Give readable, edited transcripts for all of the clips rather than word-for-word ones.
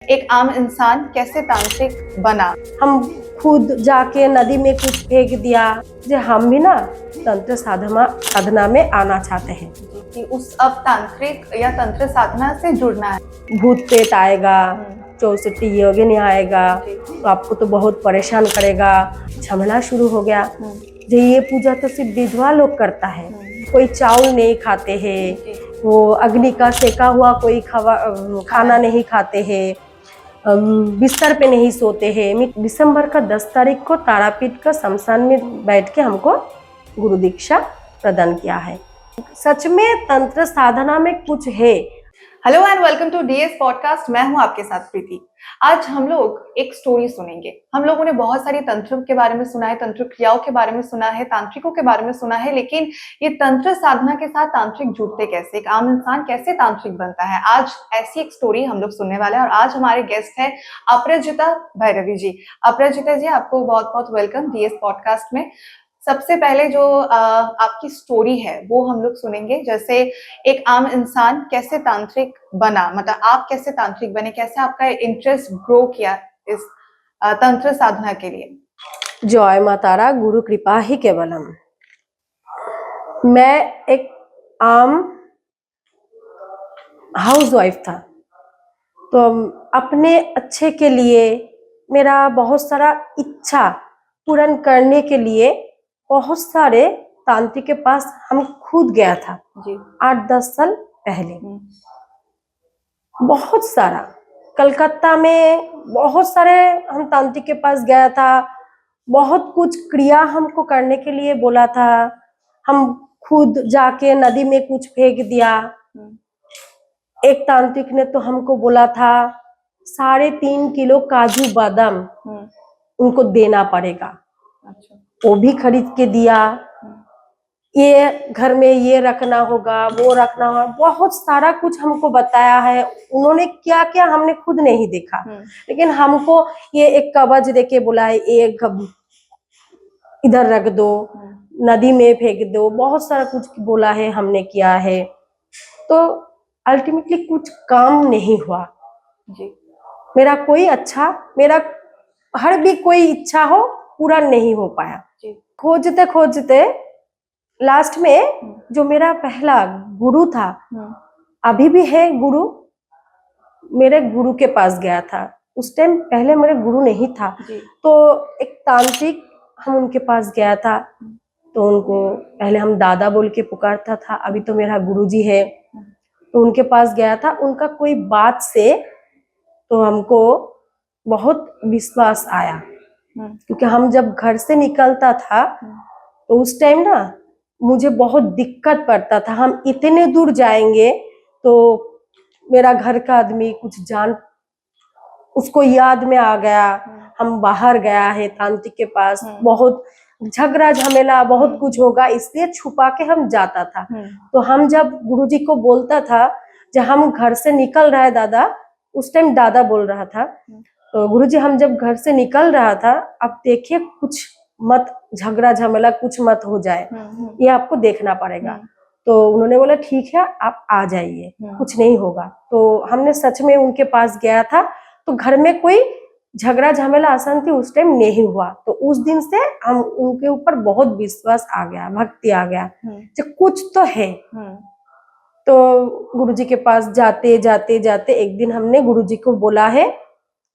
एक आम इंसान कैसे तांत्रिक बना। हम खुद जाके नदी में कुछ फेंक दिया जे हम भी ना तंत्र साधना में आना चाहते हैं कि उस अब तांत्रिक या तंत्र साधना से जुड़ना है। भूत पेट आएगा, 64 योगिनी आएगा तो आपको तो बहुत परेशान करेगा, झमेला शुरू हो गया। जो ये पूजा तो सिर्फ विधवा लोग करता है, कोई चावल नहीं खाते हैं, वो अग्नि का सेका हुआ कोई खाना नहीं खाते हैं, बिस्तर पे नहीं सोते हैं। दिसंबर का 10 तारीख को तारापीठ का शमशान में बैठ के हमको गुरु दीक्षा प्रदान किया है। सच में तंत्र साधना में कुछ है। Hello and welcome to DS podcast. मैं हूं आपके साथ प्रीति। आज हम लोग एक स्टोरी सुनेंगे। हम लोगों ने बहुत सारी तंत्र के बारे में सुना है, तंत्र क्रियाओं के बारे में सुना है, तांत्रिकों के बारे में सुना है, लेकिन ये तंत्र साधना के साथ तांत्रिक जुड़ते कैसे, एक आम इंसान कैसे तांत्रिक बनता है, आज ऐसी एक स्टोरी हम लोग सुनने वाले हैं। और आज हमारे गेस्ट है अपराजिता भैरवी जी। अपराजिता जी, आपको बहुत बहुत वेलकम डीएस पॉडकास्ट में। सबसे पहले जो आपकी स्टोरी है वो हम लोग सुनेंगे, जैसे एक आम इंसान कैसे तांत्रिक बना, मतलब आप कैसे तांत्रिक बने, कैसे आपका इंटरेस्ट ग्रो किया इस तंत्र साधना के लिए। जय माता तारा, गुरु कृपा ही केवलम। मैं एक आम हाउसवाइफ था, तो अपने अच्छे के लिए मेरा बहुत सारा इच्छा पूर्ण करने के लिए बहुत सारे तांत्रिक के पास हम खुद गया था जी। 8-10 साल पहले बहुत सारा कलकत्ता में बहुत सारे हम तांत्रिक के पास गया था। बहुत कुछ क्रिया हमको करने के लिए बोला था, हम खुद जाके नदी में कुछ फेंक दिया। एक तांत्रिक ने तो हमको बोला था 3.5 किलो काजू बादाम उनको देना पड़ेगा। अच्छा। वो भी खरीद के दिया। ये घर में ये रखना होगा, वो रखना होगा, बहुत सारा कुछ हमको बताया है। उन्होंने क्या क्या हमने खुद नहीं देखा, लेकिन हमको ये एक कवच देके बोला है, एक इधर रख दो, नदी में फेंक दो, बहुत सारा कुछ बोला है, हमने किया है। तो अल्टीमेटली कुछ काम नहीं हुआ जी। मेरा कोई अच्छा, मेरा हर भी कोई इच्छा हो पूरा नहीं हो पाया। खोजते खोजते लास्ट में जो मेरा पहला गुरु था, अभी भी है गुरु, मेरे गुरु के पास गया था। उस टाइम पहले मेरे गुरु नहीं था, तो एक तांत्रिक हम उनके पास गया था। तो उनको पहले हम दादा बोल के पुकारता था, अभी तो मेरा गुरुजी है। तो उनके पास गया था, उनका कोई बात से तो हमको बहुत विश्वास आया, क्योंकि हम जब घर से निकलता था तो उस टाइम ना मुझे बहुत दिक्कत पड़ता था। हम इतने दूर जाएंगे तो मेरा घर का आदमी कुछ जान, उसको याद में आ गया हम बाहर गया है तांत्रिक के पास, बहुत झगड़ा झमेला बहुत कुछ होगा, इसलिए छुपा के हम जाता था। तो हम जब गुरुजी को बोलता था जब हम घर से निकल रहा है दादा, उस टाइम दादा बोल रहा था, तो गुरुजी हम जब घर से निकल रहा था, अब देखिए कुछ मत झगड़ा झमेला कुछ मत हो जाए, ये आपको देखना पड़ेगा। तो उन्होंने बोला ठीक है आप आ जाइए, कुछ नहीं होगा। तो हमने सच में उनके पास गया था, तो घर में कोई झगड़ा झमेला अशांति उस टाइम नहीं हुआ। तो उस दिन से हम उनके ऊपर बहुत विश्वास आ गया, भक्ति आ गया जो कुछ तो है। तो गुरुजी के पास जाते जाते जाते एक दिन हमने गुरुजी को बोला है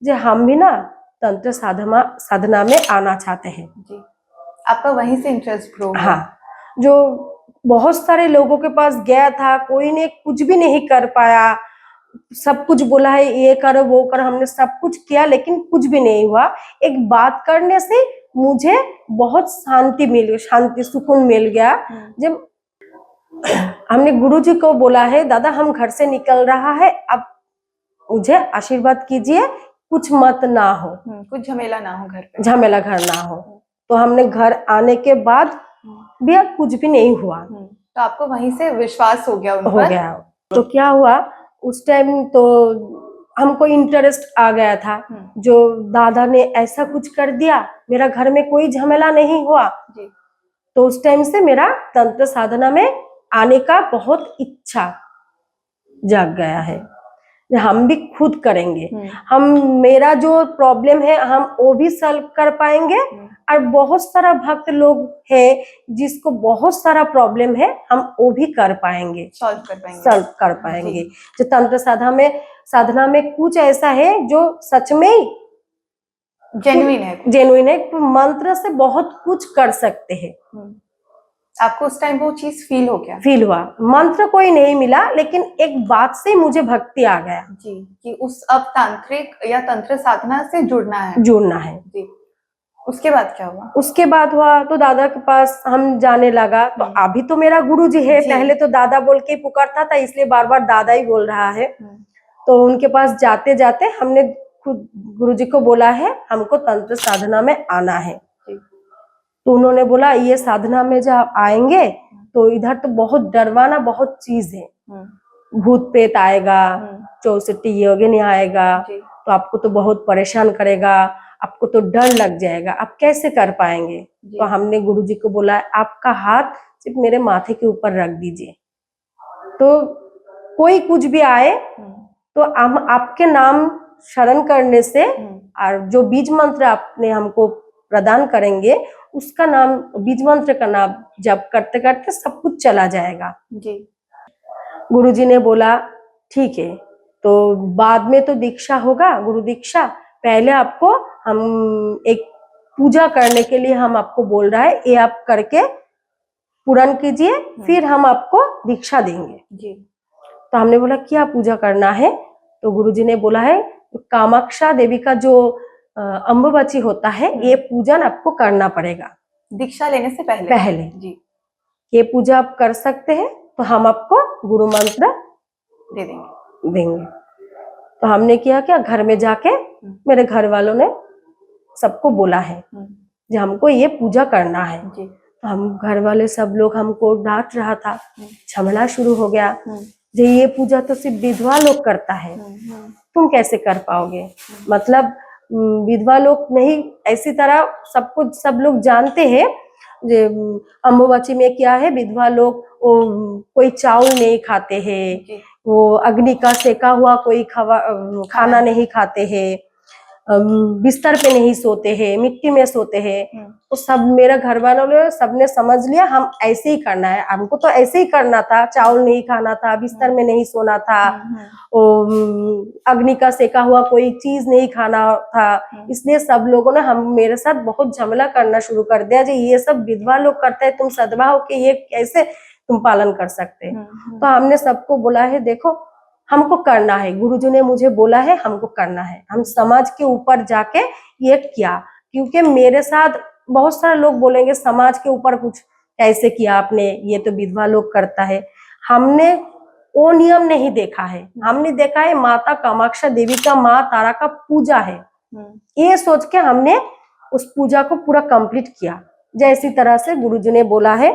जो हम भी ना तंत्र साधना में आना चाहते हैं जी। आपका वहीं से इंटरेस्ट ग्रो हुआ? हाँ, जो बहुत सारे लोगों के पास गया था, कोई ने कुछ भी नहीं कर पाया, सब कुछ बोला है ये करो वो करो, हमने सब कुछ किया लेकिन कुछ भी नहीं हुआ। एक बात करने से मुझे बहुत शांति सुकून मिल गया। जब हमने गुरुजी को बोला है दादा हम घर से निकल रहा है, अब मुझे आशीर्वाद कीजिए, कुछ मत ना हो, कुछ झमेला ना हो, घर पे झमेला घर ना हो। तो हमने घर आने के बाद भी कुछ भी नहीं हुआ। तो आपको वहीं से विश्वास हो गया उन पर? हो गया। तो क्या हुआ उस टाइम, तो हमको इंटरेस्ट आ गया था, जो दादा ने ऐसा कुछ कर दिया, मेरा घर में कोई झमेला नहीं हुआ जी। तो उस टाइम से मेरा तंत्र साधना में आने का बहुत इच्छा जाग गया है। हम भी खुद करेंगे। हम्म। हम मेरा जो प्रॉब्लम है हम वो भी सॉल्व कर पाएंगे, और बहुत सारा भक्त लोग है जिसको बहुत सारा प्रॉब्लम है, हम वो भी कर पाएंगे, सॉल्व कर पाएंगे। सॉल्व कर पाएंगे। जी। जो तंत्र साधना में कुछ ऐसा है जो सच में ही जेन्युइन है। जेन्युइन है, मंत्र से बहुत कुछ कर सकते हैं। आपको उस टाइम वो चीज फील हो गया? फील हुआ। मंत्र कोई नहीं मिला, लेकिन एक बात से मुझे भक्ति आ गया जी, कि उस अब तांत्रिक या तंत्र साधना से जुड़ना है। जी। उसके बाद क्या हुआ? उसके बाद हुआ तो दादा के पास हम जाने लगा। तो अभी तो मेरा गुरु जी है, पहले तो दादा बोल के पुकारता था, इसलिए बार बार दादा ही बोल रहा है। तो उनके पास जाते जाते हमने खुद गुरु जी को बोला है हमको तंत्र साधना में आना है। तो उन्होंने बोला ये साधना में जब आप आएंगे तो इधर तो बहुत डरवाना बहुत चीज है, भूत प्रेत आएगा, 64 योगिनी आएगा, तो आपको तो बहुत परेशान करेगा, आपको तो डर लग जाएगा, आप कैसे कर पाएंगे? तो हमने गुरुजी को बोला आपका हाथ सिर्फ मेरे माथे के ऊपर रख दीजिए, तो कोई कुछ भी आए तो हम आपके नाम शरण करने से और जो बीज मंत्र आपने हमको प्रदान करेंगे उसका नाम, बीज मंत्र का नाम जप करते करते सब कुछ चला जाएगा। जी। गुरुजी ने बोला ठीक है, तो बाद में तो दीक्षा होगा, गुरु दीक्षा, पहले आपको हम एक पूजा करने के लिए हम आपको बोल रहा है, ये आप करके पूर्ण कीजिए, फिर हम आपको दीक्षा देंगे। जी। तो हमने बोला क्या पूजा करना है? तो गुरुजी ने बोला है कामाक्षा देवी का जो अम्बुबाची होता है ये पूजन आपको करना पड़ेगा दीक्षा लेने से पहले। जी। ये पूजा आप कर सकते हैं तो हम आपको गुरु मंत्र दे देंगे। तो हमने किया क्या, घर में जाके मेरे घर वालों ने सबको बोला है कि हमको ये पूजा करना है। जी। तो हम घर वाले सब लोग हमको डांट रहा था, झगड़ा शुरू हो गया, जो ये पूजा तो सिर्फ विधवा लोग करता है, तुम कैसे कर पाओगे? मतलब विधवा लोग नहीं, ऐसी तरह सबको सब लोग जानते हैं अम्बुबाची में क्या है, विधवा लोग कोई चावल नहीं खाते हैं, वो अग्नि का सेका हुआ कोई खाना नहीं खाते हैं, बिस्तर पे नहीं सोते हैं, मिट्टी में सोते हैं। तो सब मेरा घर वालों ने सबने समझ लिया हम ऐसे ही करना है, हमको तो ऐसे ही करना था, चावल नहीं खाना था, बिस्तर में नहीं सोना था, अग्नि का सेका हुआ कोई चीज नहीं खाना था। इसलिए सब लोगों ने हम मेरे साथ बहुत झमेला करना शुरू कर दिया, जी ये सब विधवा लोग करते हैं, तुम सदवा हो के ये कैसे तुम पालन कर सकते हैं? तो हमने सबको बोला है देखो हमको करना है, गुरुजी ने मुझे बोला है हमको करना है। हम समाज के ऊपर जाके ये किया, क्योंकि मेरे साथ बहुत सारे लोग बोलेंगे समाज के ऊपर कुछ कैसे किया आपने, ये तो विधवा लोग करता है। हमने वो नियम नहीं देखा है, हमने देखा है माता कामाक्षा देवी का, माँ तारा का पूजा है, ये सोच के हमने उस पूजा को पूरा कंप्लीट किया। जैसी तरह से गुरुजी ने बोला है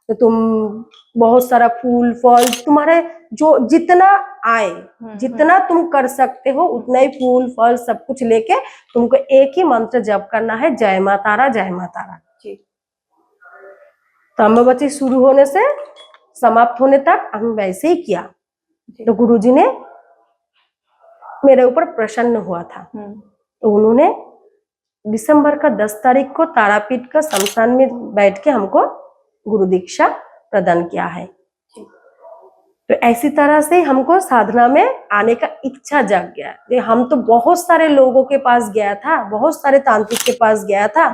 तो तुम बहुत सारा फूल फल तुम्हारे जो जितना आए, जितना तुम कर सकते हो उतना ही फूल फल सब कुछ लेके तुमको एक ही मंत्र जप करना है, जय मां तारा जय मां तारा। तो अम्बुबाची शुरू होने से समाप्त होने तक हम वैसे ही किया। तो गुरुजी ने मेरे ऊपर प्रसन्न हुआ था, तो उन्होंने दिसंबर का 10 तारीख को तारापीठ का शमशान में बैठ के हमको गुरु दीक्षा प्रदान किया है। तो ऐसी तरह से हमको साधना में आने का इच्छा जग गया। हम तो बहुत सारे लोगों के पास गया था, बहुत सारे तांत्रिक के पास गया था,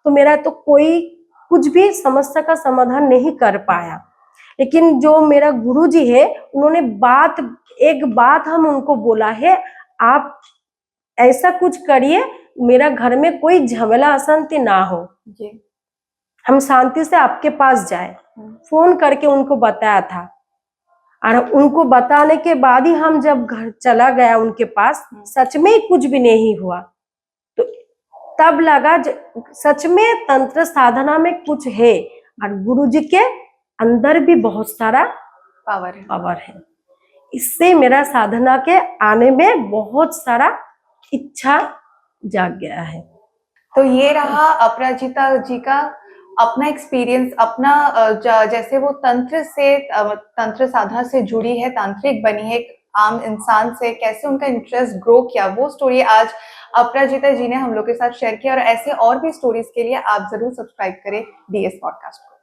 तो मेरा तो कोई कुछ भी समस्या का समाधान नहीं कर पाया। लेकिन जो मेरा गुरु जी है उन्होंने एक बात हम उनको बोला है, आप ऐसा कुछ करिए मेरा घर में कोई झमेला अशांति ना हो जी। हम शांति से आपके पास जाए। फोन करके उनको बताया था, और उनको बताने के बाद ही हम जब घर चला गया उनके पास, सच में कुछ भी नहीं हुआ। तो तब लगा सच में तंत्र साधना में कुछ है, और गुरु जी के अंदर भी बहुत सारा पावर है। इससे मेरा साधना के आने में बहुत सारा इच्छा जाग गया है। तो ये रहा अपराजिता जी का अपना एक्सपीरियंस, अपना जैसे वो तंत्र साधना से जुड़ी है, तांत्रिक बनी है, आम इंसान से कैसे उनका इंटरेस्ट ग्रो किया, वो स्टोरी आज अपराजिता जी ने हम लोग के साथ शेयर किया। और ऐसे और भी स्टोरीज के लिए आप जरूर सब्सक्राइब करें डीएस पॉडकास्ट को।